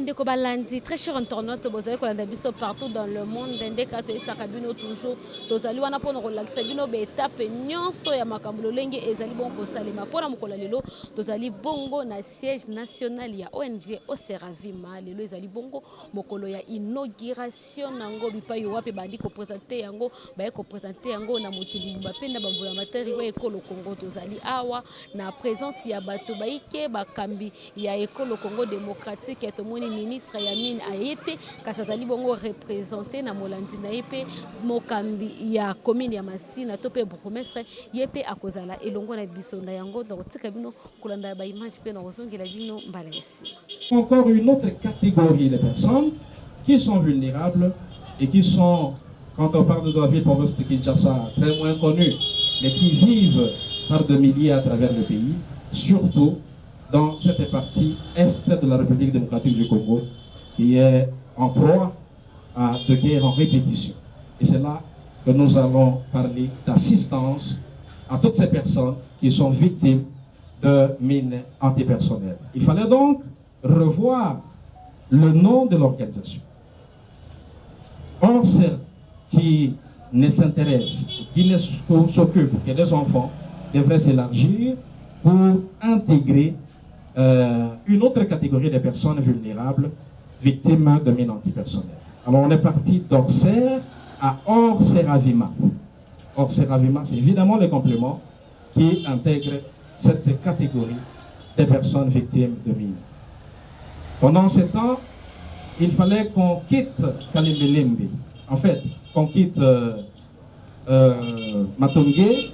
Bandeko Balandi, très cher internaute, vous avez qu'on partout dans le monde, indécateur Sakabino toujours, tozali wana pour nous relaxer, bino étape nyonso ya makambulo lenge ezali bon ko salima pona mukola lelo, tozali bongo na siège national ya ONG Oseravima, lelo ezali bongo mokolo ya inauguration nango bipai wapi bandi ko présenter yango, ba ko présenter yango na motili bapenda bambola materi wa ekolo Congo tozali awa na présence ya bato baike bakambi ya ekolo Congo démocratique et tomoni ministre Yamine Aete kasazali bongo représenté na molandi na yepe mokambi ya commune ya Masina tope bourgmestre yepe akozala elongo na biso na yango donc tika bino kolanda ba image pe na kozongela bino mbala yesi. Encore une autre catégorie de personnes qui sont vulnérables et qui sont, quand on parle de la ville province de Kinshasa, très moins connues, mais qui vivent par de milliers à travers le pays, surtout dans cette partie est de la République démocratique du Congo, qui est en proie à de guerres en répétition. Et c'est là que nous allons parler d'assistance à toutes ces personnes qui sont victimes de mines antipersonnelles. Il fallait donc revoir le nom de l'organisation. Or, ceux qui ne s'intéressent, qui ne s'occupent que des enfants, devraient s'élargir pour intégrer une autre catégorie de personnes vulnérables victimes de mines antipersonnelles. Alors on est parti d'Orser à Orseravima. Orseravima, c'est évidemment le complément qui intègre cette catégorie de personnes victimes de mines. Pendant ce temps, il fallait qu'on quitte Kalembelembe. En fait, qu'on quitte Matongé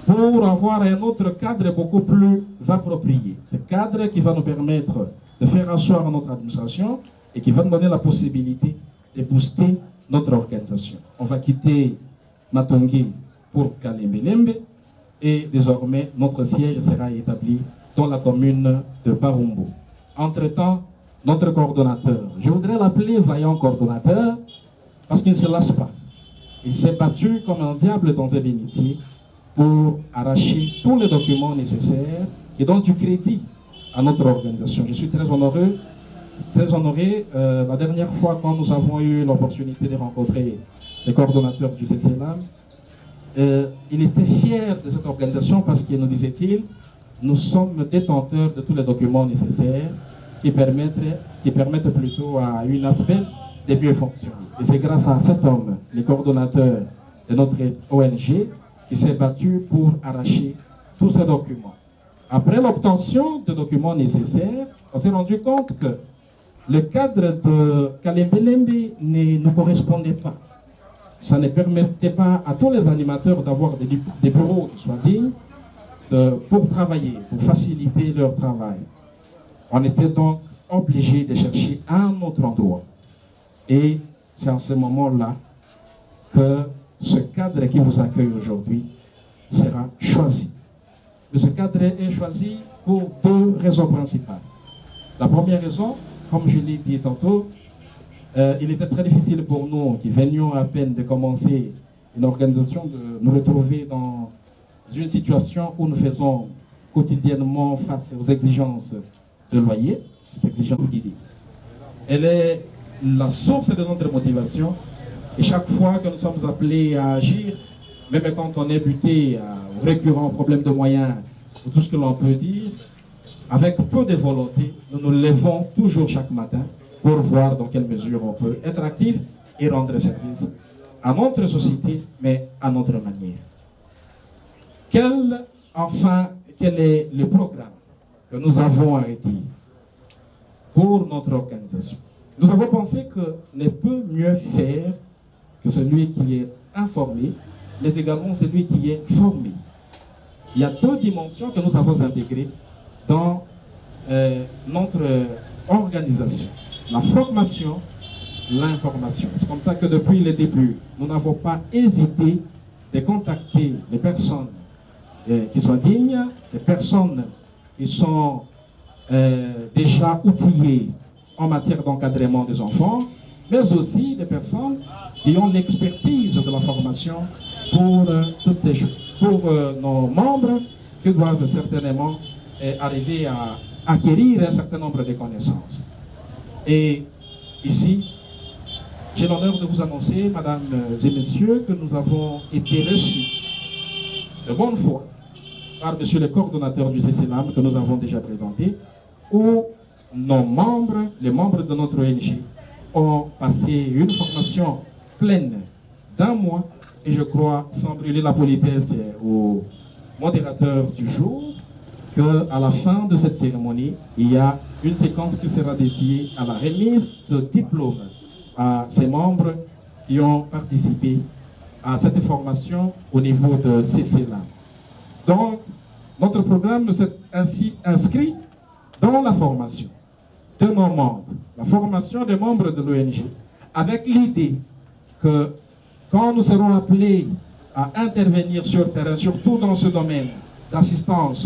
pour avoir un autre cadre beaucoup plus approprié. Ce cadre qui va nous permettre de faire asseoir notre administration et qui va nous donner la possibilité de booster notre organisation. On va quitter Matongé pour Kalembelembe et désormais notre siège sera établi dans la commune de Barumbo. Entre-temps, notre coordonnateur, je voudrais l'appeler vaillant coordonnateur parce qu'il ne se lasse pas. Il s'est battu comme un diable dans un bénitier pour arracher tous les documents nécessaires et donner du crédit à notre organisation. Je suis très honoré. La dernière fois, quand nous avons eu l'opportunité de rencontrer les coordonnateurs du CCLAM, il était fier de cette organisation parce qu'il nous disait-il, nous sommes détenteurs de tous les documents nécessaires qui permettent plutôt à une aspect de mieux fonctionner. Et c'est grâce à cet homme, les coordonnateurs de notre ONG, qui s'est battu pour arracher tous ces documents. Après l'obtention des documents nécessaires, on s'est rendu compte que le cadre de Kalembelembe ne nous correspondait pas. Ça ne permettait pas à tous les animateurs d'avoir des bureaux qui soient dignes pour travailler, pour faciliter leur travail. On était donc obligé de chercher un autre endroit. Et c'est en ce moment-là que ce cadre qui vous accueille aujourd'hui sera choisi. Et ce cadre est choisi pour deux raisons principales. La première raison, comme je l'ai dit tantôt, il était très difficile pour nous qui venions à peine de commencer une organisation de nous retrouver dans une situation où nous faisons quotidiennement face aux exigences de loyer, ces exigences d'idées. Elle est la source de notre motivation. Et chaque fois que nous sommes appelés à agir, même quand on est buté à récurrents problèmes de moyens, ou tout ce que l'on peut dire, avec peu de volonté, nous nous levons toujours chaque matin pour voir dans quelle mesure on peut être actif et rendre service à notre société, mais à notre manière. Quel est le programme que nous avons arrêté pour notre organisation? Nous avons pensé que ne peut mieux faire que celui qui est informé, mais également celui qui est formé. Il y a deux dimensions que nous avons intégrées dans notre organisation. La formation, l'information. C'est comme ça que depuis le début, nous n'avons pas hésité de contacter les personnes qui sont dignes, les personnes qui sont déjà outillées en matière d'encadrement des enfants, mais aussi des personnes qui ont l'expertise de la formation pour toutes ces choses. Pour nos membres qui doivent certainement arriver à acquérir un certain nombre de connaissances. Et ici, j'ai l'honneur de vous annoncer, mesdames et messieurs, que nous avons été reçus de bonne foi par monsieur le coordonnateur du CCLAM que nous avons déjà présenté, où nos membres, les membres de notre ONG, ont passé une formation pleine d'1 mois, et je crois, sans brûler la politesse au modérateur du jour, qu'à la fin de cette cérémonie, il y a une séquence qui sera dédiée à la remise de diplômes à ces membres qui ont participé à cette formation au niveau de CCLAM. Donc, notre programme s'est ainsi inscrit dans la formation de nos membres, la formation des membres de l'ONG, avec l'idée que quand nous serons appelés à intervenir sur le terrain, surtout dans ce domaine d'assistance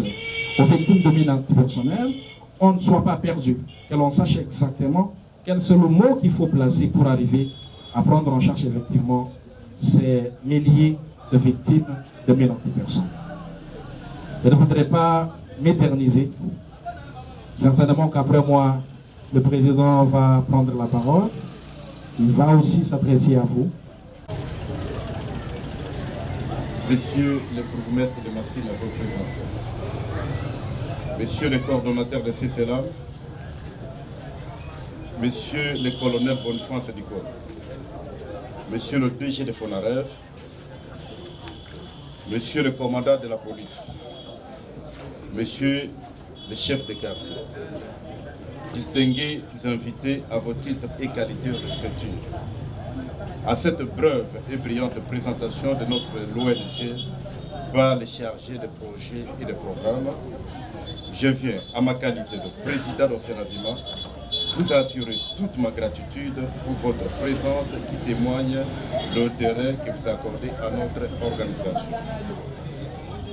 aux victimes de violences antipersonnelles, on ne soit pas perdu, que l'on sache exactement quel est le mot qu'il faut placer pour arriver à prendre en charge effectivement ces milliers de victimes de violences antipersonnelles. Je ne voudrais pas m'éterniser. Certainement qu'après moi, le président va prendre la parole. Il va aussi s'adresser à vous. Messieurs les bourgmestres de Massy, les représentants, Messieurs les coordonnateurs de CCLAM, Messieurs les colonels Boniface et Dicole, Monsieur le DG de Fonarev, Monsieur le commandant de la police, Monsieur le chef de quartier, distingués invités à vos titres et qualités respectifs, à cette brève et brillante présentation de notre l'ONG par les chargés de projets et de programmes, je viens, à ma qualité de président d'Océravima, vous assurer toute ma gratitude pour votre présence qui témoigne l'intérêt que vous accordez à notre organisation.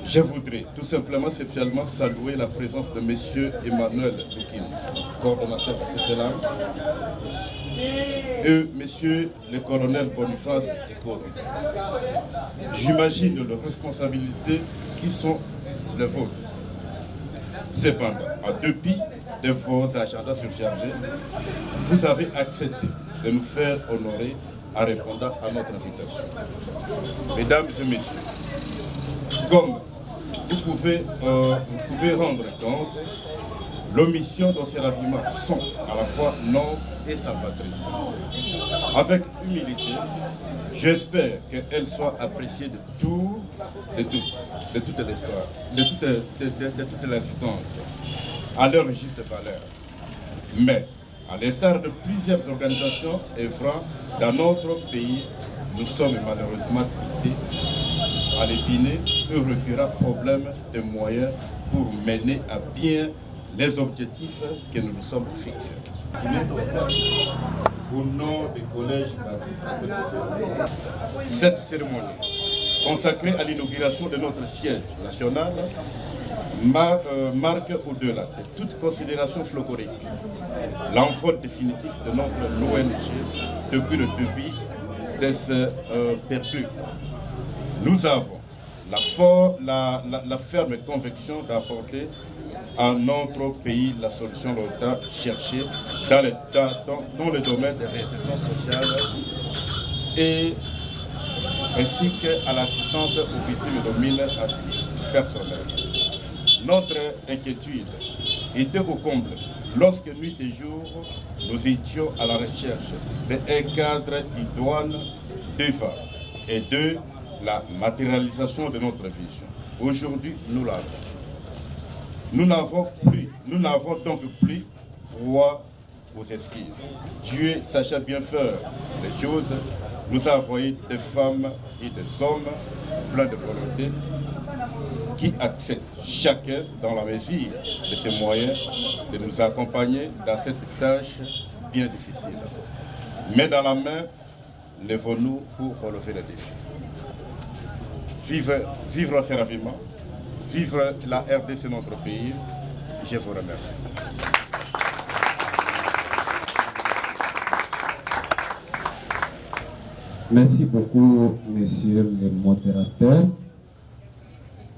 Je voudrais tout simplement spécialement saluer la présence de M. Emmanuel Doukine, coordonnateur de CCLAM, et M. le colonel Boniface Dicole. J'imagine les responsabilités qui sont les vôtres. Cependant, en dépit de vos agendas surchargés, vous avez accepté de nous faire honorer en répondant à notre invitation. Mesdames et messieurs, comme vous pouvez rendre compte, l'omission d'Océravima sont à la fois nobles et salvatrices. Avec humilité, j'espère qu'elle soit appréciée de toute l'histoire, de toute l'assistance, à leur juste valeur. Mais, à l'instar de plusieurs organisations œuvrant dans notre pays, nous sommes malheureusement quittés à l'épiner un récurrent problème de moyens pour mener à bien les objectifs que nous nous sommes fixés. Il est offert au nom du collège baptiste de cette cérémonie, consacrée à l'inauguration de notre siège national, marque au-delà de toute considération folklorique l'envol définitif de notre ONG depuis le début de ce perpétuel. Nous avons la ferme conviction d'apporter à notre pays la solution longtemps cherchée dans le domaine des réinsertions sociales et ainsi qu'à l'assistance aux victimes de mines antipersonnelles. Notre inquiétude était au comble lorsque nuit et jour, nous étions à la recherche d'un cadre idoine d'EVA et de la matérialisation de notre vision. Aujourd'hui, nous l'avons. Nous n'avons donc plus droit aux esquisses. Dieu, sachant bien faire les choses, nous a envoyé des femmes et des hommes pleins de volonté qui acceptent chacun dans la mesure de ses moyens de nous accompagner dans cette tâche bien difficile. Mais dans la main, lèvons-nous pour relever les défis. Vivre Océravima, vivre la RDC, notre pays. Je vous remercie. Merci beaucoup, monsieur le modérateur.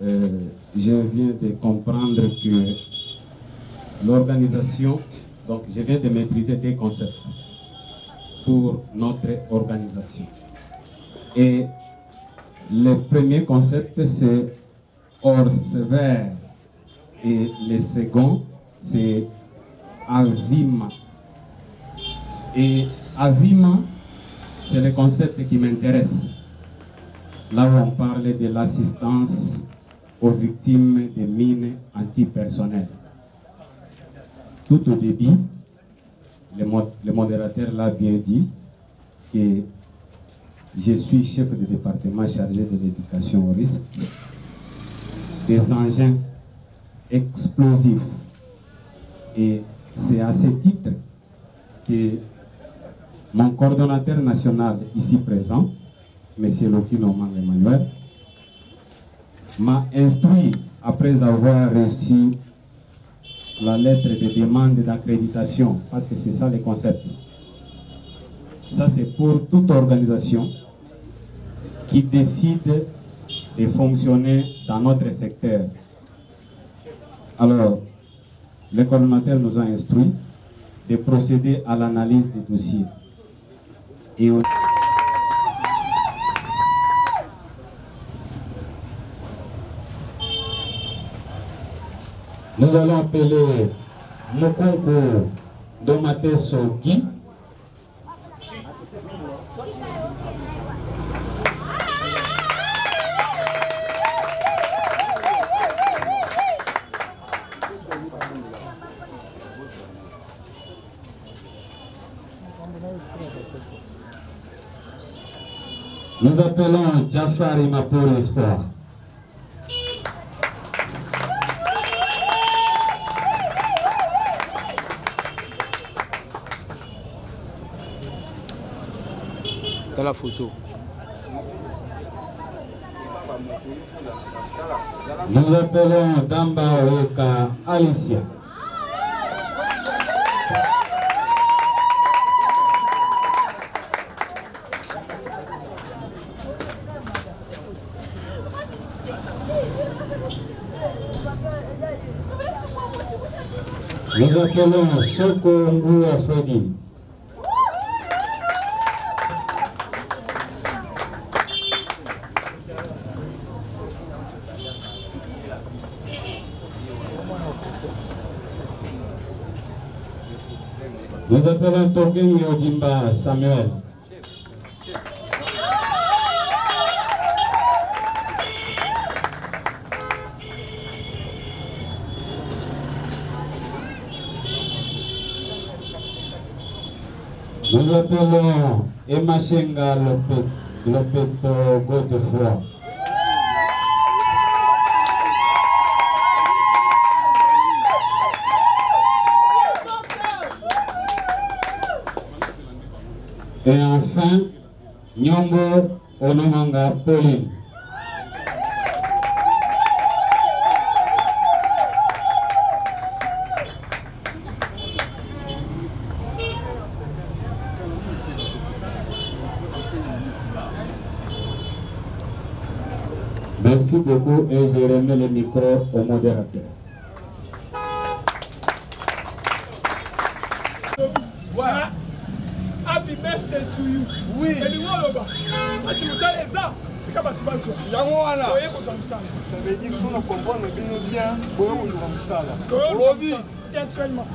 Je viens de comprendre que l'organisation Donc je viens de maîtriser des concepts pour notre organisation. Et le premier concept, c'est Orsever. Et le second, c'est Avima. Et Avima, c'est le concept qui m'intéresse. Là où on parle de l'assistance aux victimes de mines antipersonnelles. Tout au début, le modérateur l'a bien dit, que je suis chef de département chargé de l'éducation au risque, des engins explosifs. Et c'est à ce titre que mon coordonnateur national ici présent, M. Lokino Emmanuel, m'a instruit, après avoir reçu la lettre de demande d'accréditation, parce que c'est ça le concept. Ça, c'est pour toute organisation qui décide de fonctionner dans notre secteur. Alors, le coordonnateur nous a instruit de procéder à l'analyse des dossiers. Et nous allons appeler Mokonko Domate Sogi. Nous appelons Jafari Mapor Espoir. Dans la photo. Nous appelons Damba Oeka Alicia. Nous appelons Soko Ngua Freddy. Nous appelons Token Yodimba Samuel. Nous appelons Emma Shenga Lopeto Godefroy. Et enfin, Nyongo Onomanga Pauline. Merci beaucoup et je remets le micro au modérateur. Voilà. Happy birthday to you. Oui. Et nous on si vous savez ça, c'est comme tu vas jouer. Yangoana. Ça veut dire que si on comprend bien, on ça là. Actuellement.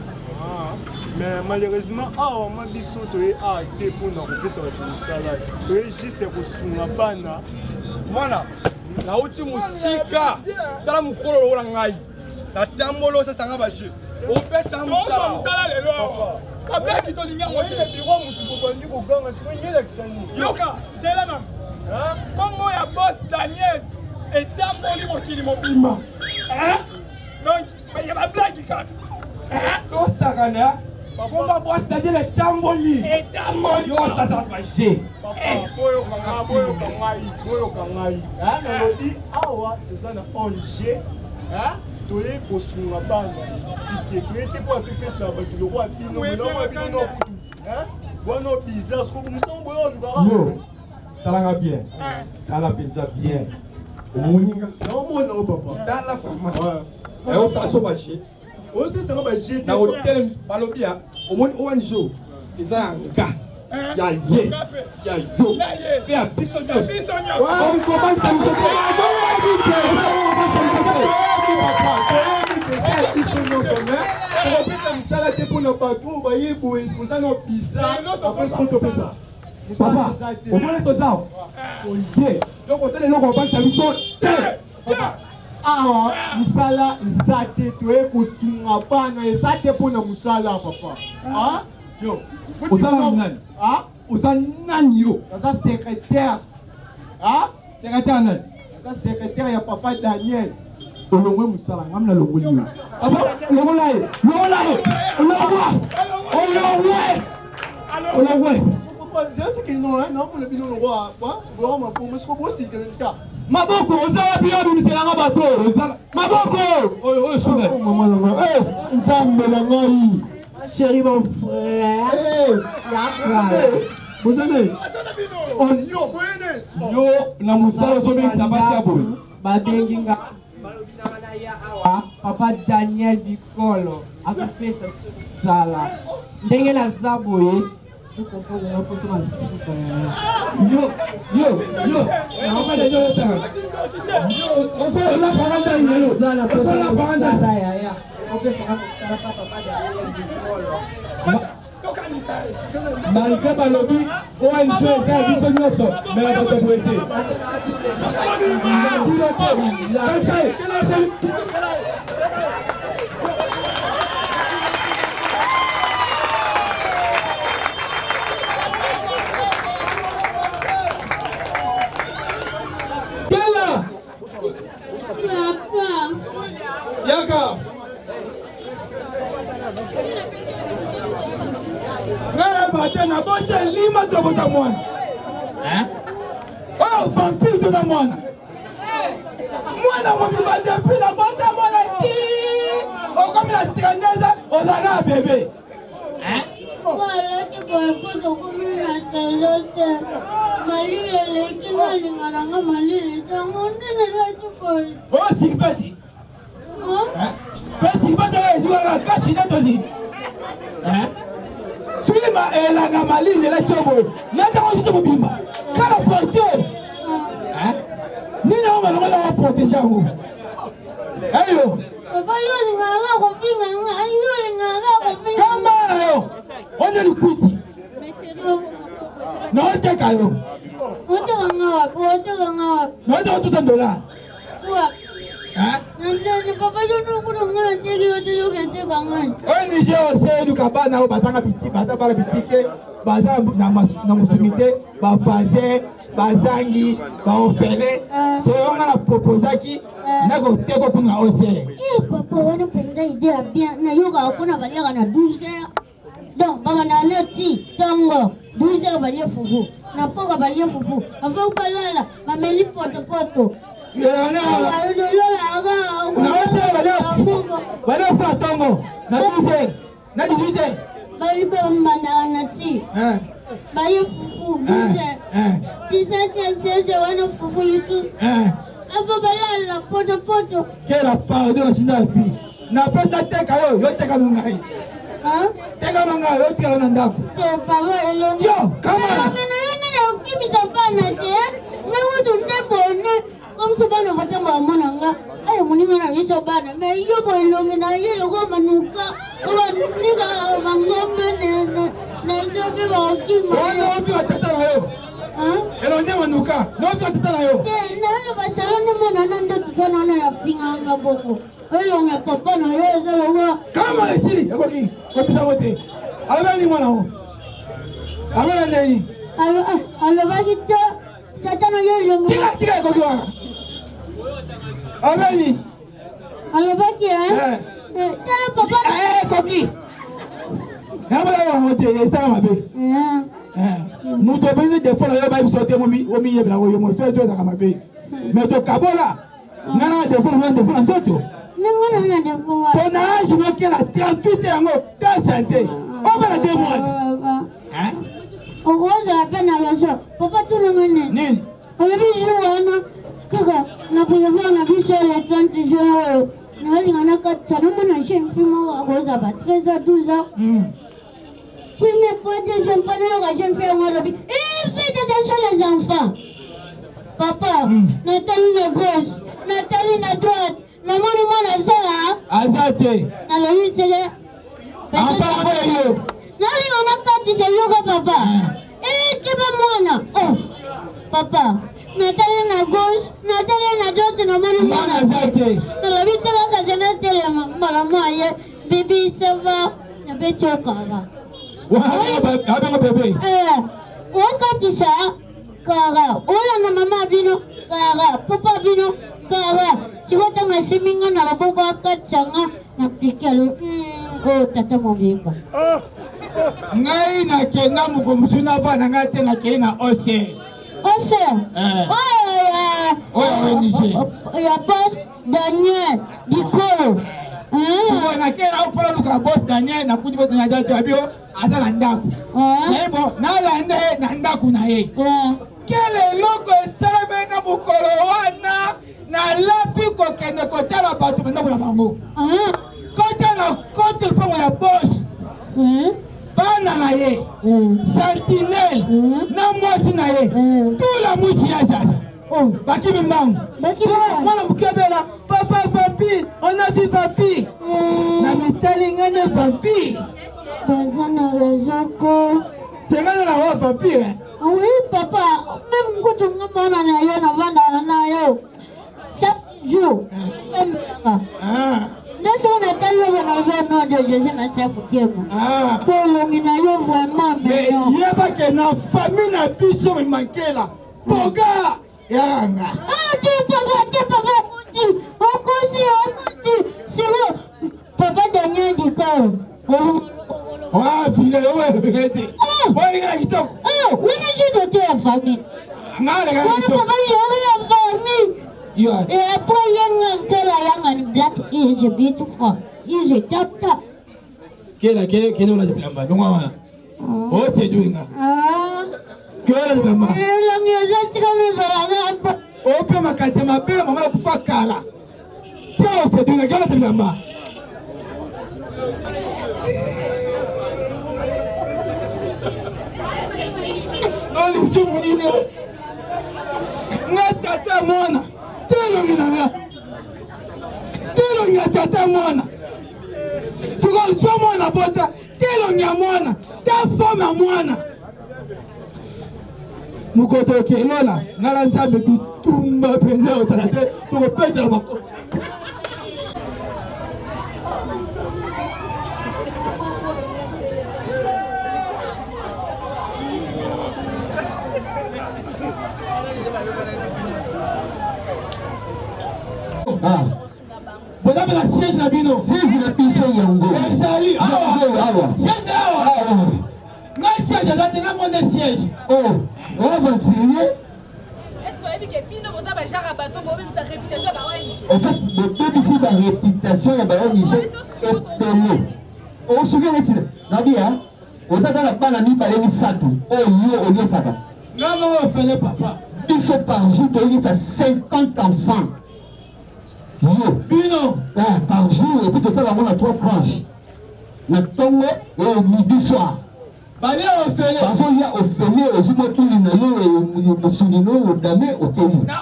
Mais malheureusement, on m'a dit sauter arrêté pour nous couper sur le salaire. Tu es juste pour soutenir bana. Voilà. La uti musika tala mukolo lola ngai la tambolo sa sanga bashi opesa musala lelo kabla kitolinga ngote le biro mutu bokondi koganga siko yele kisani yoka zela na Kongo ya boss Daniel et tamboli mokili mobimba donc mais ba blague ka to sakana Komba boss Daniel et tamboli yo ça bashi boyo kangai nalodi awa toza na ONG toye kosunga bana tike toyete po atopesa bato lokwa bino bino kutu wana bizarre siko musango boyo olukaka Talanga bien. Tala penza bien. Omoninga. naomona o papa Tala vraiment. Et on s'assoit baché. aussi ça va jeter na hotel balobia au moins ONG eza nga ya ye ya yo ya bisonya on commence à nous papa, au moins les ça. Donc on sait les gens qui sont awa musala ezate toye kosunga bana ezate mpona musala papa. Ah yo osala nani? Ah osala nani yo? Kaza secrétaire. Ah secrétaire nani? Kaza secrétaire ya papa Daniel. Olongwe musala ngamna longwe yo. Abo longola ye. Olongwe. Maboko ozala biyo bimisela bato ozala maboko oyo sune nzambe na ngai chéri mon frère vous aimez yo na musala ozobengisa basi ya boye babengi nga papa Daniel Bikolo azopesa musala ndenge naza boye yo malgré balobi ONG eza biso nyonso mais bato boye te Yaka. Nana batena bote lima to bota mwana. Oh vampire to na mwana. Mwana mo bibande pila bota mwana ti. O comme la trendeza o zaga bébé. Wala ti boy photo comme la salote. Malile leki ngalingana nga malile tango ndene la ti boy. Oh sikfati. Parce qu'il va te jouer à la cache d'Anthony. Suima et la gamaline de la Chobo. N'attends pas de bimba. Car la porteur. Ni n'a pas le protéger vous. Ayo. Papa yo ngala ko pinga yo ngala ko pinga. Kama yo. On est le kuti. Non te kayo. On te ngawa. Non te tout un dollar. Nandani papa yo no kuranga tegi yo te yo kete kangan. ONG ose du kabana o batanga biti bata para bitike bata na musumite ba faze bazangi ba ofele so on a proposé ki na ko teko kuna ose. Papa wana penza idea bien na yo ga kuna balia na 12 heures. Donc baba na leti tongo 12 heures balia fufu. Na poka balia fufu. Ava ukalala ba meli poto. Voilà Fratongo, na 18 na 18 bali pe mbanda na ti baye fufu 17 wana fufu litu apo balala poto quelle part de la chinafi na peta teka yo teka ngai teka ngai yo teka na ndako te papa elo yo kama na ukimisa bana te na wudu ndebone comme ça bana matamba monanga ay muninga na biso bana me yo boilongi na yelo go manuka oba ninga bangombe na sobe ba ukima wana ofi atata na yo elo nya manuka no ofi atata na yo te na lo basalone mona nando tusona na ya pinganga boko oyo nga papa na yo zalo go kama esiri yako ki ko bisa wote ala ni mwana ho amena nei alo bagito tata na yo tika ko kiwana Abeni. Alors baki papa koki. Yamala wa hote estara mabe. Muto benze de fona yo ba bisote momi yebla wo yo mo so da kamabe. Mais to kabola. Ngana de fona ntoto. Ngana na de fona. Ton âge mo kela 38 yango ta santé. O bana 2 mois. Ogoza pena loso. Papa tu ngane. Nini? Oyebi juwana. Kaka na kuyewa na biso le 30 jours. Na linga na ça nous mon jeune fille à cause à 13 à 12 ans. Première fois, deuxième fois, la jeune fille moi et faites attention les enfants. Papa, Nathalie à gauche, Nathalie à droite, na moi na ça. Azate. Na le lui c'est là. Enfant yo. Nani on a quand c'est yoga papa. Tu vas moi là. Oh. Papa, Nathalie à gauche, Nathalie à droite, na moi na Azate. Na la vie c'est là que je n'ai télé maman bébé ça va. Na petit kara. Bébé. Wakati ça kara. Ola na mama bino kara, papa bino kara. Si vous avez un séminaire dans la boba katsanga na pikelo oh tata mobimba ngai na kena mukomusu na vana ngate na kena ose ya boss Daniel Dikolo so na kena opala luka boss Daniel na kudi bote na date abio ata na ndaku nebo na lande na ndaku na ye kele loko esalame na mukolo wana na lapi kokende kotala bato benda na bango kota na kote lupango ya boss bana na ye sentinelle na mwasi na ye tula mushi ya sasa bakimi mbangu mwana mukebela papa papi on a vu papi na mitali ngane papi bazana rezoko tengana na wa papi oui papa même kutu ngomona na yo na banda na yo chaque jour Nasi on a tellement de nom de Jésus na tia kutiema. Pour l'omina yo vraiment mais yeba ke na famille na biso me mankela. Boga yanga. Tu papa okusi. C'est papa Daniel Dikolo. Vile wewe rete. Wewe ngana kitoko. Wewe je dote ya famille. Ngale ngana kitoko. Papa yo ya famille. Et après, il y a un black et je bite froid. Et je tape. Quel est le plan? Oh, c'est doing. Quel est le plan? La musique, oh, peut ma carte, ma belle, maman, pour faire cala. Tiens, c'est doing. Quel est le plan? Oh, les souvenirs. Natata mona. Telo nya tata mwana tuko swa mwana bota telo nya mwana ta fama mwana mukoto ke lola ngala nzambe bitumba penza otakate tuko pete la makofi Vous avez la siège na bino. Siège na biso yango. Ezali awa. Siège awa. Na siège azate na monde siège. On va tirer. Est-ce que vous avez bino vous avez genre bateau pour même sa réputation ba ONG. En fait, le peuple ici ba réputation ya ba ONG. On se souvient de Nabia. Vous avez la bana mi parler ni sato. Yo on saka. Non, on fait papa. Biso par jour on fait 50 enfants. Bino par jour et puis de ça on a 3 tranches. Le tongo et midi soir. Bale ofele. Parfois il y a ofele aussi moi tout le nayo et musulino au dame au toni. Na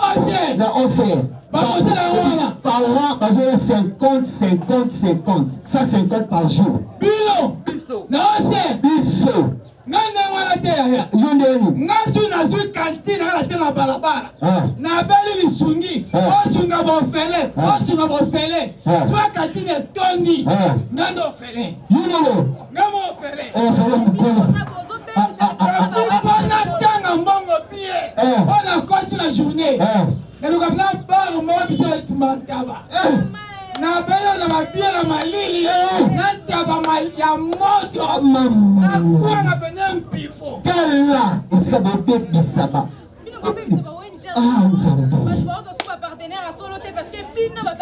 offert. Par an, parce que 50. Ça 50 par jour. Bino. Na offert. Biso. Nana wana te ya. Yondeni. Ngasu na zui kantine na tena balabala. Na beli lisungi. Osunga bofele. Toi kantine tondi. Ngando ofele. Yondelo. Ngamo ofele. Ofele mkono. Bona tanga mbongo pie. Ona konti na journée. Na lukabna baro mo biso tumantaba. Na belo na mabiera malili na taba ya moto na kwa na benen pifo kala isika bote bisaba Bino ko bébé ça ba ONG. Ba bozo soit partenaire à solo parce que bino ba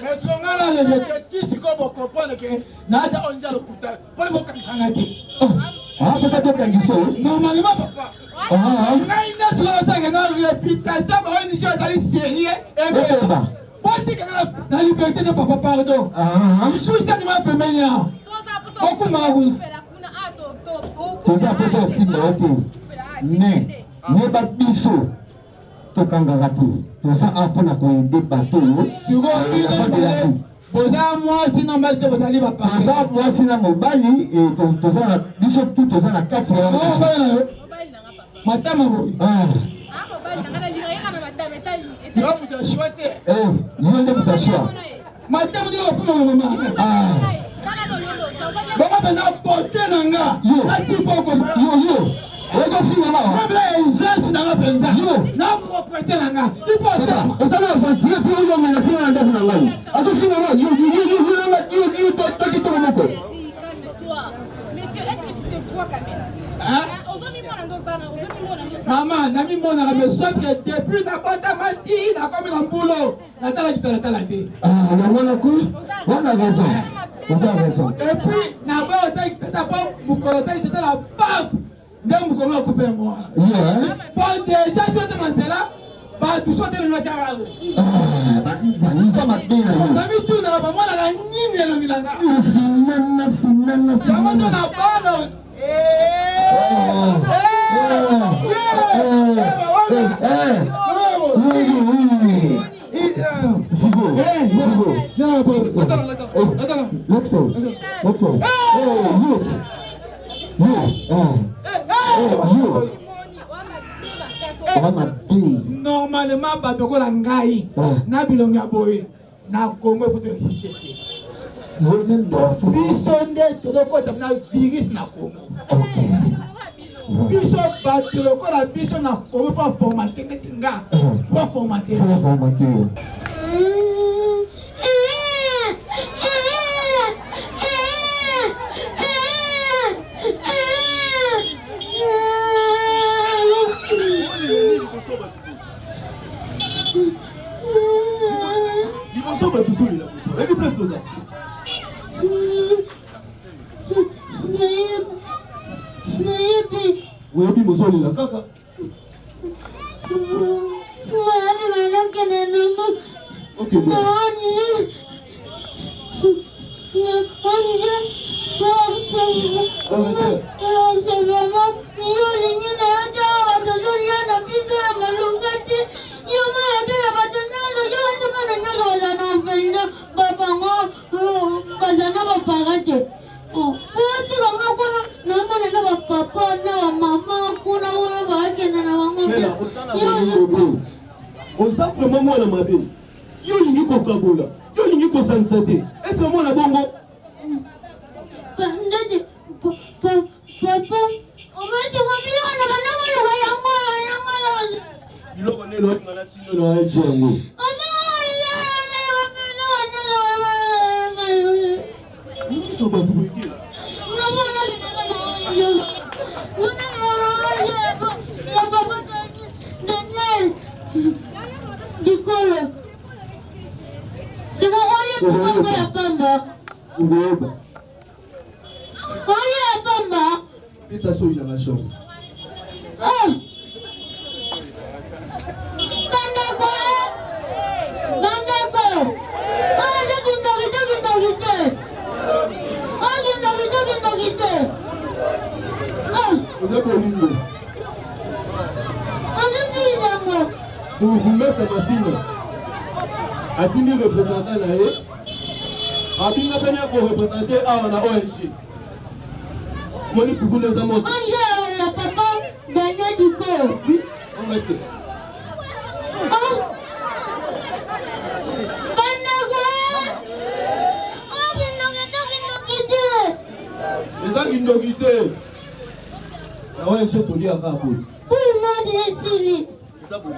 mais songala le kisi ko bo comprendre que na ja onja le kuta pour le kansanga ki parce que kangiso normalement papa na ina solo ça que na réputation ba ONG ça li sérieux et La liberté de papa, pardon. Je suis ça de ma première. Beaucoup marou. Toza posa simba opo. Ne ba biso to kangaka tu. Toza apona ko inde bato. Sugo bino boza moi sinon mal que vous allez pas parler. Toza moi sinon mobali et toza biso tout toza na kati ya. Matama boy. Madame dit au pour maman. Maman ben a porté nanga. Na ti poko. Yo. Ogo fi mama. Maman exerce nanga penza. Yo. Na propriété nanga. Ti porté. O tala avantier pour yo mena fi nanga na ngai. Azo fi mama yo to ki to moko. Monsieur, est-ce que tu te vois quand même? Maman, nami mona me sauf que depuis na banda mati na comme un boulot. Na tala te. Na mona ku? On a raison. Et puis na ba ta pas bukolota ite la paf. Ndem mukolo ko pe mo. Pour déjà tu te manzela, ba tu sote le nakara. Ni fa mabina. Nami tu na ba mona na nyine lo milanga. Finana. Yama so na bano. Normalement, batoko la ngai na bilonga boy na Congo faut exister. Biso nde tozokota na virus na Congo. Biso batoko la biso na Congo faut formater nga. Faut formater. Webi mozoli la kaka. Oza vraiment moi na mabe. Yo lingi ko kabola. Yo lingi ko sansate. Est-ce que moi na bongo? Papa, on va se revenir à la Il connaît l'autre dans la tine dans un django. Ils sont pas bouillés. Et ça soit il a la chance. Pour vous mettre sa machine, a-t-il représentant là? Abinga Benya pour représenter à la ONG. Moni pour vous les amours. On a papa gagné du corps. Oui, on va essayer. Les gens qui n'ont quitté. La ONG pour dire à Kabou. Tout le monde est ici. C'est aboli.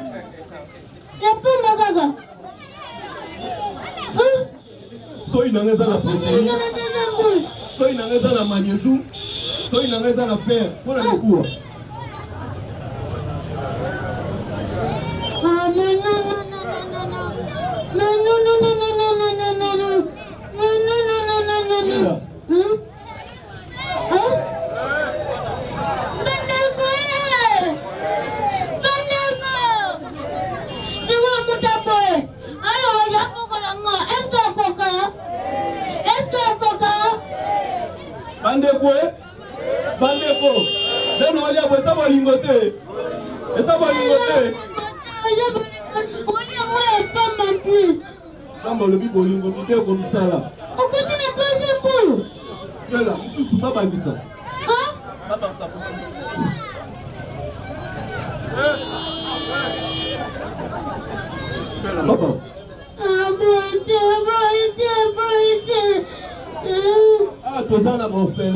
La pomme gaga. Soy na ngeza la protéine. Soy na ngeza la magnésium. Soy na ngeza la fer. Pour la cour. Ah non non non non non non. Non non non non non non non non non non. Non non non non non non non. Hein? Hein? Bandeko! Bandeko! C'est moi mon tapoé. Alors, Oliabo, ça va lingoter. Et ça va lingoter. Ça va le bibo lingoter comme ça là. On continue la troisième boule. Tu es là, ici, c'est pas mal ça. Hein? Pas par ça. Tu es là, papa. Ah, tu es là, mon frère.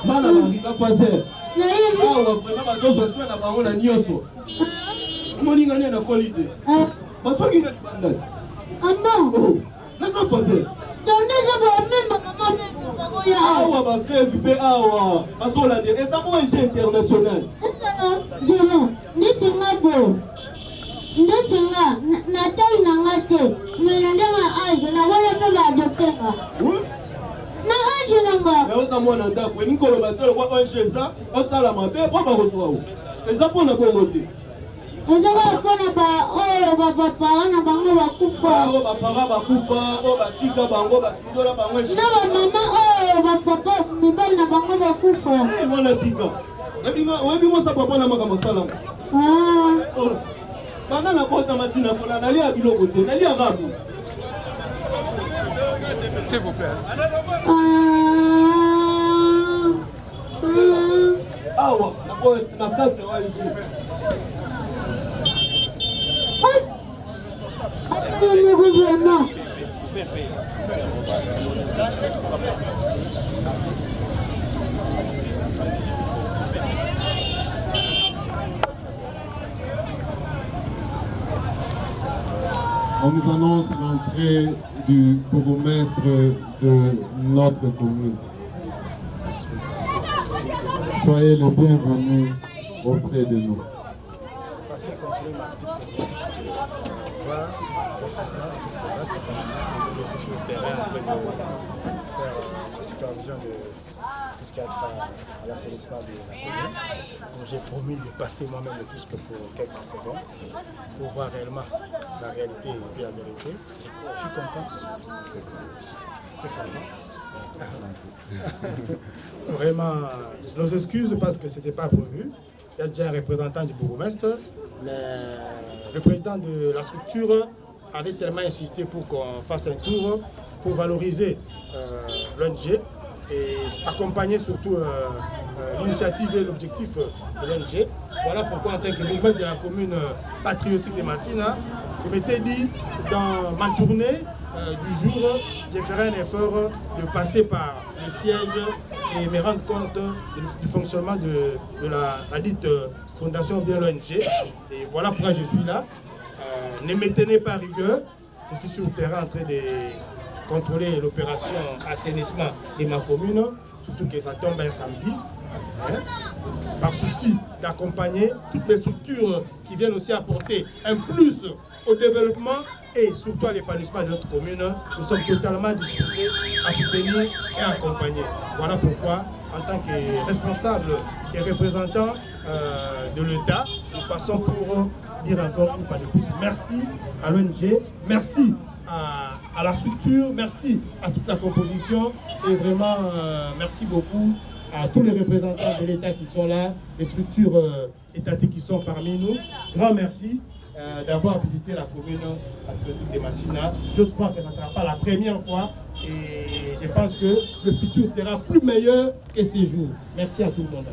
Mana marika fazer. Ah, vraiment parce que je suis na bango na nyoso. Moni ngani na qualité. Parce que ngani banda. Ambo. Oh, laisse fazer. Donde je vais même maman. Ah, wa ba faire vipé ah wa. Parce que la et ça moi c'est international. Zeno, nditinga bo. Nditinga na tai na ngate. Mwenenda nga aje na wala pe ba docteur. Na aje nanga. Mais on mona ndako ni ko ba tolo kwa ONG ça, on sala mabe po ba retour. Et ça pour na bongo te. Ezaka pona ba oyo ba papa na bango bakufa. Oh ba para bakufa, oh ba tika bango ba sindola bango. Na ba mama oyo ba papa mibali na bango bakufa. Eh mona tika. Webi mo sa papa na makama sala. Ah. Oh. Bana na kota matina kola na lia biloko te, na lia rabu. S'il vous plaît. Awa, na kata wa ici. On nous annonce l'entrée du bourgmestre de notre commune. Soyez les bienvenus auprès de nous. Passez continuer ma petite tournée. Voir, je suis sur le terrain en train de faire la supervision de tout ce qui a trait à l'assainissement de la commune. Donc j'ai promis de passer moi-même le fisc pour quelques secondes pour voir réellement la réalité et puis la vérité. Je suis content. Très content. Vraiment, nos excuses parce que ce n'était pas prévu. Il y a déjà un représentant du bourgmestre, mais le président de la structure avait tellement insisté pour qu'on fasse un tour pour valoriser l'ONG et accompagner surtout l'initiative et l'objectif de l'ONG. Voilà pourquoi en tant que mouvement de la commune patriotique de Massina, je m'étais dit dans ma tournée du jour, je ferai un effort de passer par le siège et me rendre compte du fonctionnement de la dite fondation bien l'ONG. Et voilà pourquoi je suis là. Ne me tenez pas rigueur. Je suis sur le terrain en train de contrôler l'opération assainissement de ma commune, surtout que ça tombe un samedi. Hein, par souci d'accompagner toutes les structures qui viennent aussi apporter un plus au développement et surtout à l'épanouissement de notre commune. Nous sommes totalement disposés à soutenir et à accompagner. Voilà pourquoi, en tant que responsable et représentant de l'État, nous passons pour dire encore une fois de plus merci à l'ONG, merci à la structure, merci à toute la composition et vraiment merci beaucoup à tous les représentants de l'État qui sont là, les structures étatiques qui sont parmi nous. Grand merci d'avoir visité la commune patriotique de Massina. Je crois que ça ne sera pas la première fois et je pense que le futur sera plus meilleur que ces jours. Merci à tout le monde.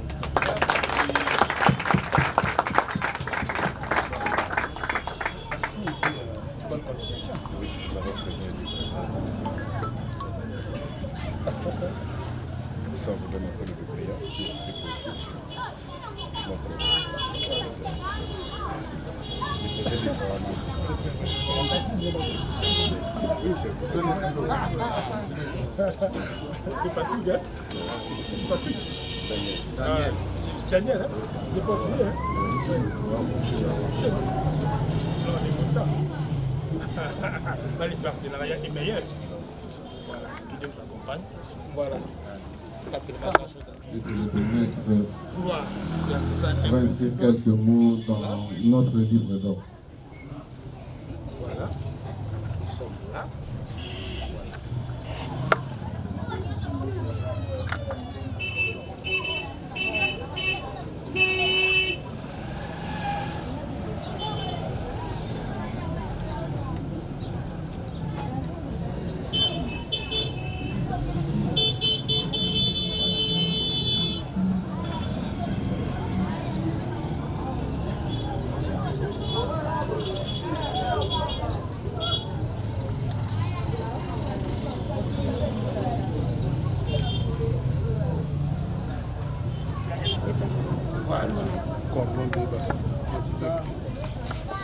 Bonne continuation. Ça vous donne un peu de prière, si c'est possible. Oui, c'est pas tout, hein? C'est pas tout. Daniel, hein? J'ai pas oublié, hein? J'ai respecté, non? On est content. Les partenariats est meilleur. Voilà, qui Dieu nous accompagne. Voilà. Le bourgmestre va inscrire quelques mots dans notre livre d'or. Voilà, nous sommes là.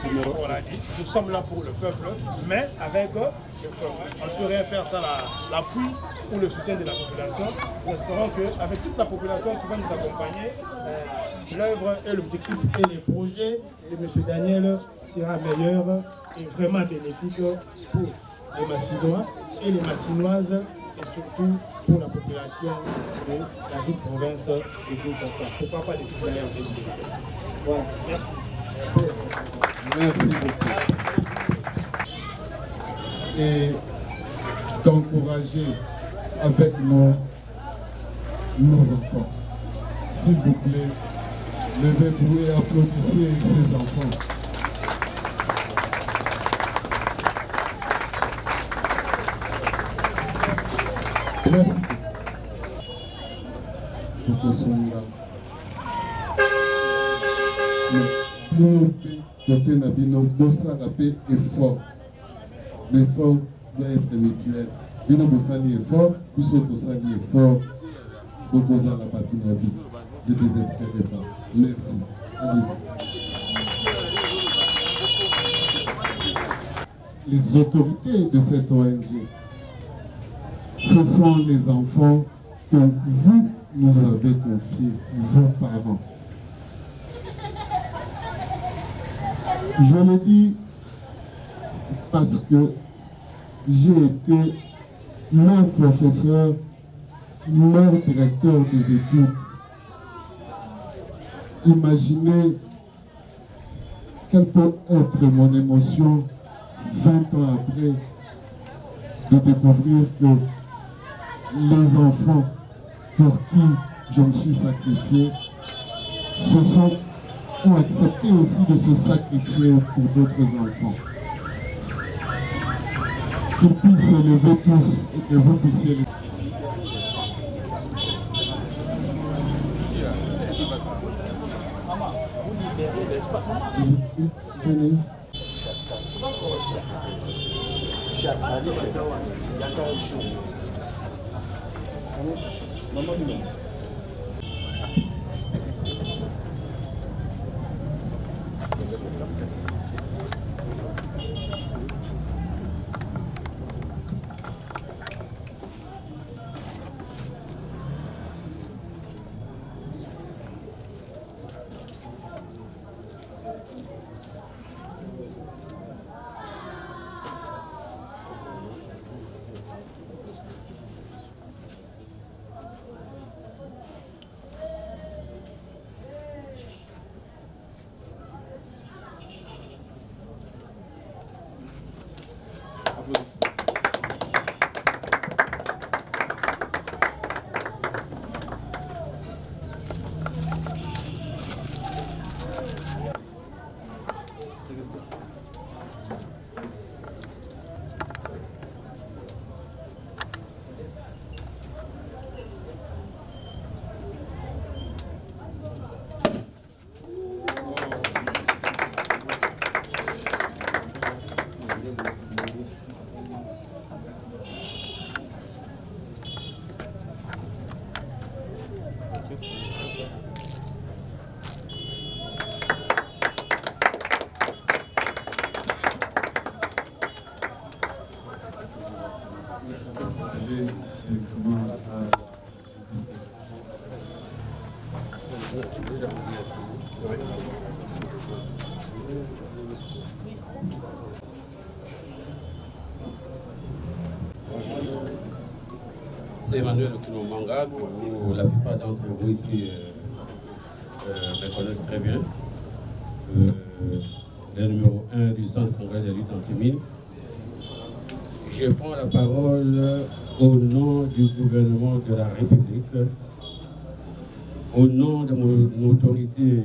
On a dit, nous sommes là pour le peuple, mais avec le peuple. On ne peut rien faire sans l'appui ou le soutien de la population. Nous espérons qu'avec toute la population qui va nous accompagner, l'œuvre et l'objectif et les projets de M. Daniel sera meilleur et vraiment bénéfique pour les Massinois et les Massinoises et surtout pour la population de la ville-province de Kinshasa. Pourquoi pas des petites manières de suivre. Voilà, merci. Merci beaucoup. Et d'encourager avec nos enfants. S'il vous plaît, levez-vous et applaudissez ces enfants. Merci. Pour que côté Nabino, Bossa Rapé est fort. L'effort doit être mutuel. Bino Bossali est fort, Boussoto Sali est fort. Bokoza la partie de la vie. Ne désespérez pas. Merci. Allez-y. Les autorités de cette ONG, ce sont les enfants que vous nous avez confiés, vos parents. Je le dis parce que j'ai été leur professeur, leur directeur des études. Imaginez quelle peut être mon émotion 20 ans après de découvrir que les enfants pour qui je me suis sacrifié ont accepté aussi de se sacrifier pour d'autres enfants. Qu'ils puissent se lever tous et que vous puissiez les... C'est Emmanuel Okinomanga, que la plupart d'entre vous ici me connaissent très bien. Le numéro 1 du Centre congrès de lutte anti-mine. Je prends la parole au nom du gouvernement de la République, au nom de mon autorité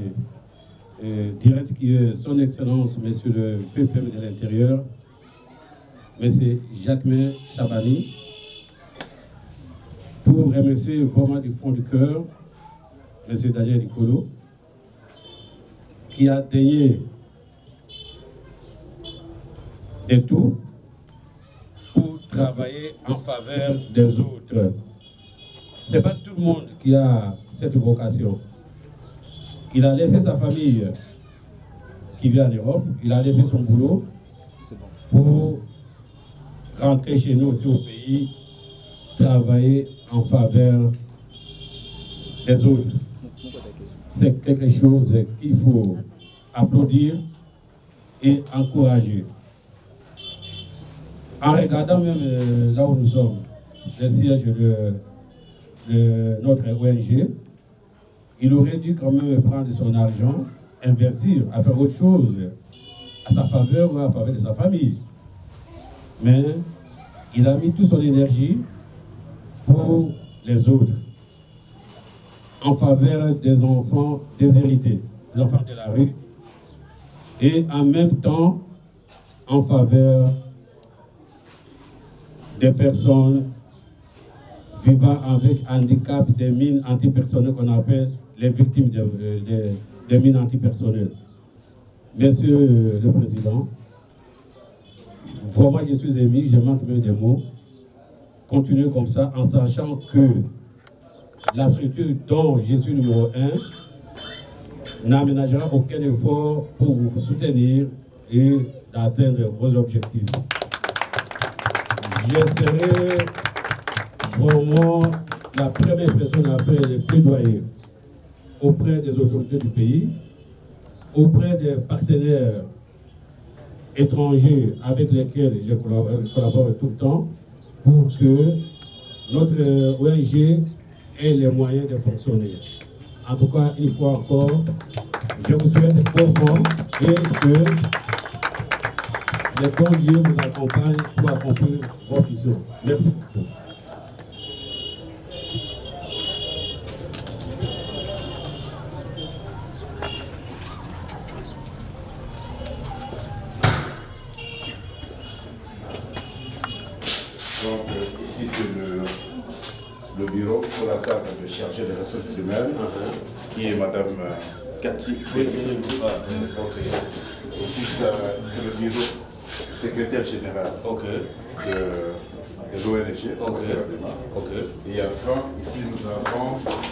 directe qui est son Excellence, Monsieur le VPM de l'Intérieur, Monsieur Jacquemin Chabani, pour remercier vraiment du fond du cœur M. Daniel Nicolo, qui a daigné de tout pour travailler en faveur des autres. Ce n'est pas tout le monde qui a cette vocation. Il a laissé sa famille qui vit en Europe, il a laissé son boulot pour rentrer chez nous aussi au pays, travailler en faveur des autres. C'est quelque chose qu'il faut applaudir et encourager. En regardant même là où nous sommes, le siège de notre ONG, il aurait dû quand même prendre son argent, investir, à faire autre chose à sa faveur ou à la faveur de sa famille. Mais il a mis toute son énergie pour les autres, en faveur des enfants déshérités, des enfants de la rue, et en même temps en faveur des personnes vivant avec handicap des mines antipersonnelles qu'on appelle les victimes des mines antipersonnelles. Monsieur le Président, vraiment je suis ému, je manque même des mots. Continuez comme ça en sachant que la structure dont je suis numéro 1 n'aménagera aucun effort pour vous soutenir et d'atteindre vos objectifs. Je serai vraiment la première personne à faire les plaidoyers auprès des autorités du pays, auprès des partenaires étrangers avec lesquels je collabore tout le temps, pour que notre ONG ait les moyens de fonctionner. En tout cas, une fois encore, je vous souhaite bon vent et que les bons dieux vous accompagnent pour accomplir votre mission. Merci beaucoup. Donc ici c'est le bureau pour la table de chargé des ressources humaines, qui est Madame Cathy. Ici c'est le bureau du secrétaire général de l'ONG. Et enfin, ici nous avons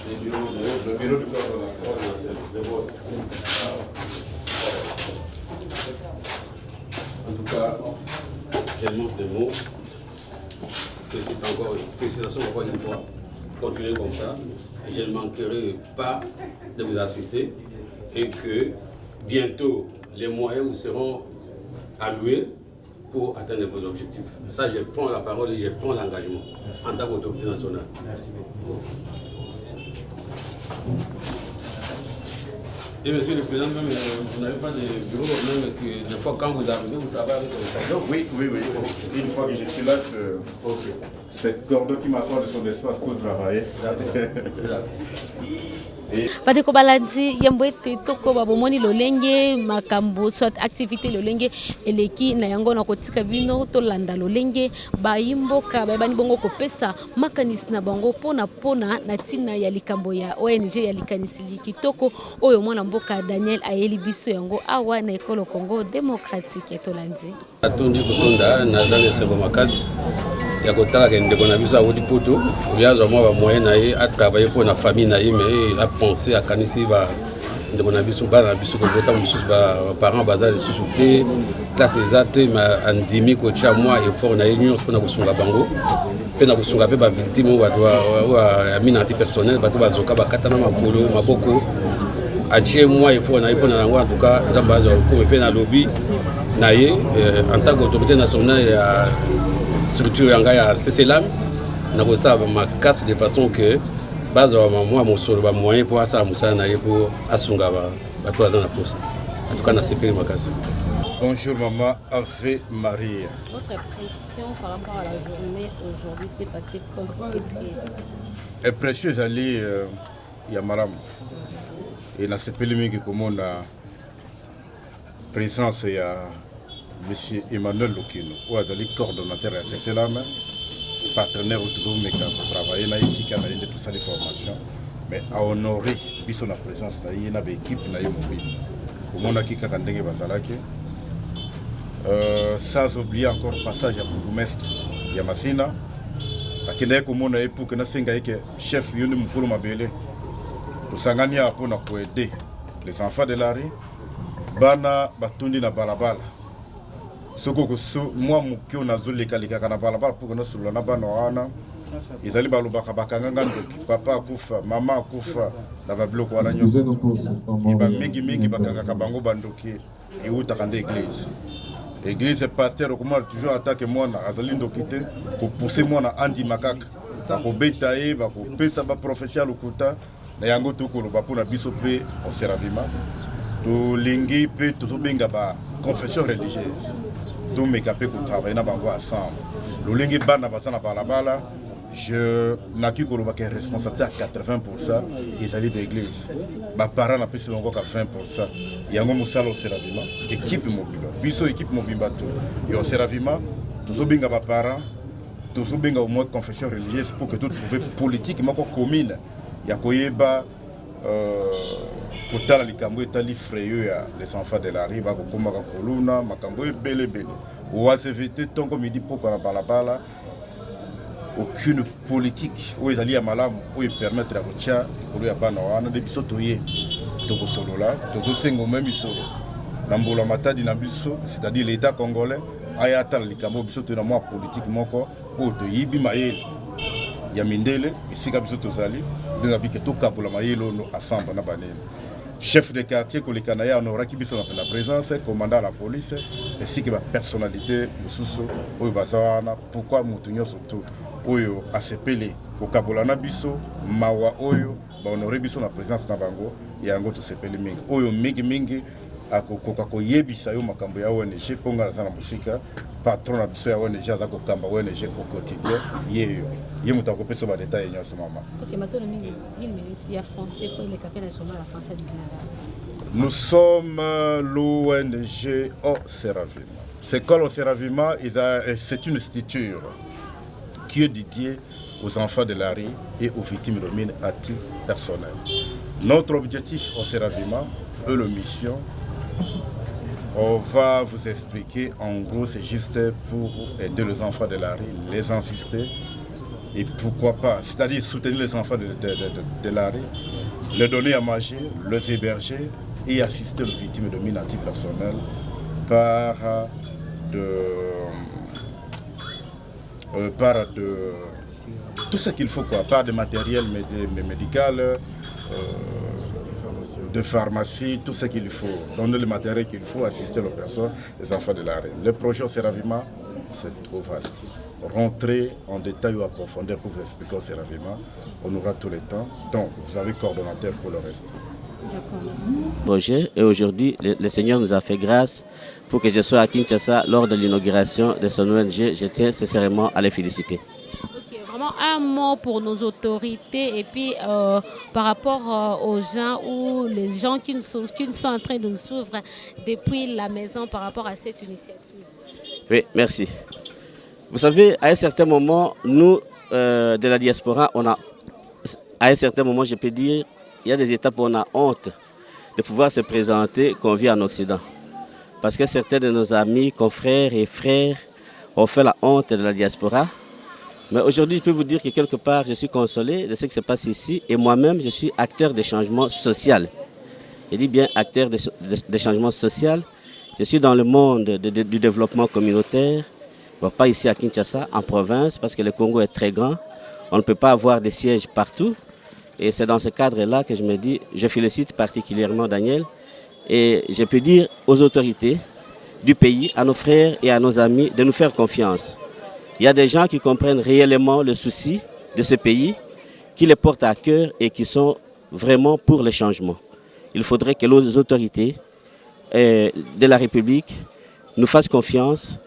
le bureau du coordonnateur, le boss. En tout cas, je manque de mots. Félicitations encore une fois. Continuez comme ça. Et je ne manquerai pas de vous assister. Et que bientôt, les moyens vous seront alloués pour atteindre vos objectifs. Ça, je prends la parole et je prends l'engagement en tant qu'autorité nationale. Merci. Et monsieur le Président, même, vous n'avez pas de bureau, même que des fois quand vous arrivez, vous travaillez avec le Oui. Une fois que je suis là, c'est Cordon qui m'accorde son espace pour travailler. Badeko baladi yambo ete toko babomoni lolenge makambo soit activité lolenge eleki na yango na kotika bino to landa lolenge bayimboka bayebani bongo kopesa makanisi na bango pona na tina ya likambo ya ONG ya likanisi kitoko oyo mwana mboka Daniel ayeli biso yango awa na ekolo Congo démocratique ya tolandi atondi kotonda na zale sembo makasi ya kotala ke ndeko na biso awudi poto oyazo mwa ba moyen na ye a travailler pour na famille na ye mais il a pensé à kanisi ba ndeko na biso ba na biso ko bota biso ba parents bazali susu te classe ezate ma andimi ko cha moi effort na ye nyonso pona kosunga bango pe na kosunga pe ba victime wa mina antipersonnel bato bazoka bakata na makolo maboko atie moi effort na ye pona nango en tout cas zambazo ko pe na lobby na ye en tant qu'autorité nationale ya structure yanga ya CCLAM na kosa ma casse de façon que base moi mon solo ba moyen pour ça musana na ye pour asunga ba toza na poste en tout cas na CPL ma casse. Bonjour maman, Ave Maria. Votre impression par rapport à la journée aujourd'hui s'est passée comme c'était prévu? Impression j'allais ya maram et na CPL mingi comme on a présence ya Monsieur Emmanuel Lokino, ou azali coordonnateur à CCLAM, partenaire autour de pour travailler là ici quand il y a tout ça les formations, mais à honorer biso na présence là, il y a une équipe na mobile. Au monde qui katandenge bazalaki, sans oublier encore passage à bourgmestre ya Masina, akende ko mona pour que na senga yeke chef yoni mukuru mabele, tusangania hapo na kuaider les enfants de la rue, bana batundi na balabala. Soko moi mukio na zole kalika kana balabala pour que nous sur na bana wana. Izali balubaka bakanga papa kufa, mama kufa na babloko wana nyoso. Iba mingi bakanga kabango bandoki et uta kande église. Église pasteur comment toujours attaquer moi na azali ndokite pour pousser moi na andi makaka. Bako betaye bako pesa ba professeur lokuta na yango tokolo ba pona biso pe au servima. To lingi pe to benga ba confession religieuse. To mekape ko travailler na bango ensemble. Lo lingi bana basana balabala. Je n'ai qu'à être responsabilité à 80%, ils allaient de l'église. Mes parents n'ont pas encore 20%. Il y a un moussal au Séravima, équipe mobile. Biso équipe mobile bateau. Et au Séravima, tous les parents, tous les au moins confession religieuse pour que tout trouve politique, mais encore commune. Il y a quoi kotala likambo etali frayeux les enfants de la rue bakokoma koluna makambo ebele. Oasevete tongo midi poko na balabala. Aucune politique où ils allaient à Malam où ils permettent à Rocha de courir à Banawana de biso toye toko solo là toko sengo même solo nambola matadi na biso c'est-à-dire l'état congolais ayata likambo biso to na moi politique moko o to yibi mael ya mindele isika biso tozali de bike to kabola maelo no assemble na banene chef de quartier ko lekana ya on aura ki biso na présence commandant la police ainsi que la personnalité mususu o bazana pourquoi mutunyo surtout oyo asepele ko kabola na biso mawa oyo ba honorer biso na présence na bango yango to sepele mingi oyo mingi akokoka ko yebisa yo makambo ya ONG ponga na sana musika patron na biso ya ONG za ko kamba ONG au quotidien ye mutako peso ba détail nyoso mama. OK, maintenant il y a français pour les capés nationaux la français 19. Nous sommes l'ONG au Séravima. C'est quoi le Séravima? C'est une structure qui est dédiée aux enfants de la rue et aux victimes de mines à titre personnel. Notre objectif au Séravima et la mission, on va vous expliquer en gros, c'est juste pour aider les enfants de la rue, les insister et pourquoi pas, c'est-à-dire soutenir les enfants de la rue, les donner à manger, les héberger et assister aux victimes de mines à titre personnel par tout ce qu'il faut, quoi, par de matériel médical, de pharmacie, tout ce qu'il faut, donner le matériel qu'il faut, assister aux personnes, les enfants de la rue. Le projet au Séravima, c'est trop vaste. Rentrer en détail ou en profondeur pour vous expliquer au Séravima, on aura tout le temps. Donc, vous avez coordonnateur pour le reste. D'accord, merci. Projet, et aujourd'hui, le Seigneur nous a fait grâce pour que je sois à Kinshasa lors de l'inauguration de son ONG. Je tiens sincèrement à les féliciter. Ok, vraiment un mot pour nos autorités et puis par rapport aux gens ou les gens qui sont en train de nous suivre depuis la maison par rapport à cette initiative. Oui, merci. Vous savez, à un certain moment, nous, de la diaspora, à un certain moment, je peux dire, il y a des étapes où on a honte de pouvoir se présenter qu'on vit en Occident. Parce que certains de nos amis, confrères et frères ont fait la honte de la diaspora. Mais aujourd'hui, je peux vous dire que quelque part, je suis consolé de ce qui se passe ici. Et moi-même, je suis acteur de changement social. Je dis bien acteur de changement social. Je suis dans le monde du développement communautaire. Bon, pas ici à Kinshasa, en province, parce que le Congo est très grand. On ne peut pas avoir des sièges partout. Et c'est dans ce cadre-là que je me dis, je félicite particulièrement Daniel. Et je peux dire aux autorités du pays, à nos frères et à nos amis, de nous faire confiance. Il y a des gens qui comprennent réellement le souci de ce pays, qui les portent à cœur et qui sont vraiment pour le changement. Il faudrait que les autorités de la République nous fassent confiance,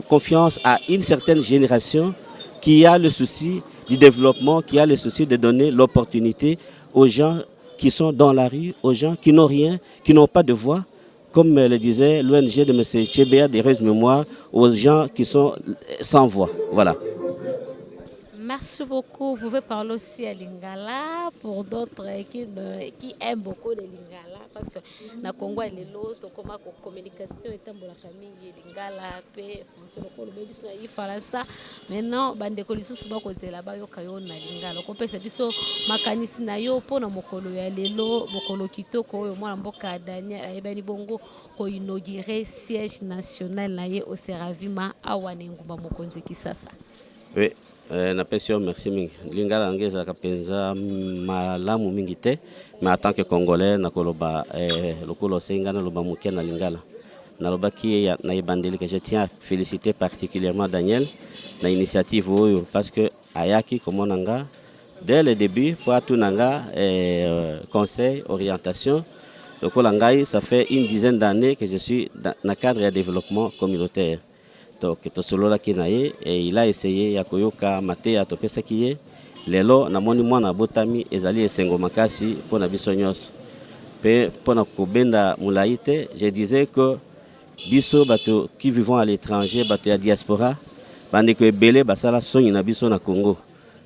confiance à une certaine génération qui a le souci du développement, qui a le souci de donner l'opportunité aux gens qui sont dans la rue, aux gens qui n'ont rien, qui n'ont pas de voix, comme le disait l'ONG de M. Chebea d'Heureuse Mémoire, aux gens qui sont sans voix. Voilà. Merci beaucoup. Vous pouvez parler aussi à Lingala pour d'autres qui aiment beaucoup les Lingala. parce que na Congo elle est l'autre comme communication etambolaka mingi lingala pe français lokolo bebis na ifaransa maintenant bande ko lisusu ba kozela ba yoka yo na lingala ko pesa biso makanisi na yo pona mokolo ya lelo mokolo kitoko oyo mwana mboka Daniel ayebani bongo ko inaugurer siège national na ye au Seravima awa ngumba mokonzi Kisasa. Oui, merci mingi. Lingala ngeza kapenza malamu mingi te, mais en tant que Congolais nakoloba lokolo sengana loba muke na lingala. Naloba ki na ibandeli que je tiens à féliciter particulièrement Daniel na initiative oyo parce que ayaki komonanga dès le début pour tout nanga conseil orientation lokolo ngai ça fait une dizaine d'années que je suis dans le cadre de développement communautaire. Donc tosolola kinaye et il a essayé ya koyoka mateya topesa kiye lelo na moni mwana botami ezali esengo makasi pona biso nyos pe pona kobenda mulaite. Je disais que biso bato qui vivons à l'étranger bato ya diaspora bande ko ebele basala soni na biso na Congo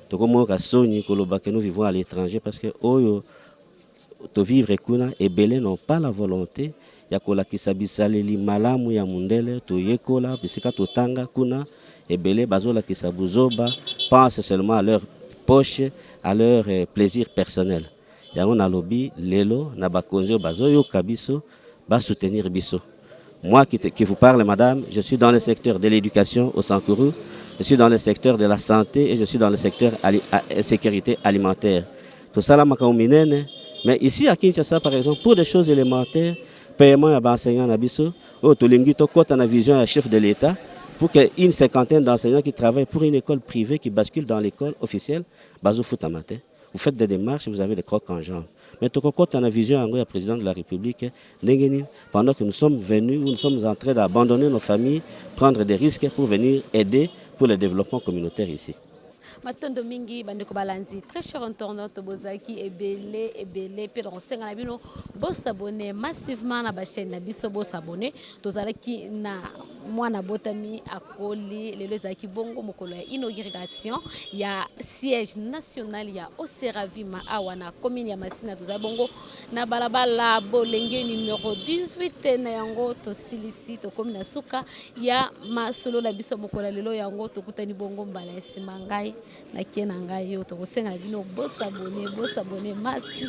tokomoka soni koloba que nous vivons à l'étranger parce que oyo to vivre kuna ebele n'ont pas la volonté ya kolakisa bisaleli malamu ya mundele to yekola bisika to tanga kuna ebele bazola kisa buzoba pense seulement à leur poche à leur plaisir personnel ya on a lobby lelo na bakonzo bazoyo kabiso ba soutenir biso. Moi qui vous parle madame, je suis dans le secteur de l'éducation au Sankourou, je suis dans le secteur de la santé et je suis dans le secteur sécurité alimentaire. Tout ça là makaominene, mais ici à Kinshasa par exemple pour des choses élémentaires paiement à enseignants nabiso au tolingi to kota na vision à chef de l'État pour qu'une cinquantaine d'enseignants qui travaillent pour une école privée qui bascule dans l'école officielle bazo futamate. Vous faites des démarches, vous avez des crocs en jambe. Mais to kota na vision à président de la République ndengeni pendant que nous sommes venus, nous sommes en train d'abandonner nos familles, prendre des risques pour venir aider pour le développement communautaire ici. Matondo mingi bandeko balandi très cher internaute bozaki ebele pe dans senga na bino bo s'abonner massivement na ba chaîne na biso bo s'abonner tozalaki na mwana botami akoli lelo zaki bongo mokolo ya inauguration ya siège national ya Oseravima awa na commune ya Masina tozabongo na balabala bolenge numéro 18 na yango to silisi to commune na suka ya masolo la biso mokolo lelo yango to kutani bongo mbala ya simangai na kena ngai yo to kosenga bino bo s'abonner merci.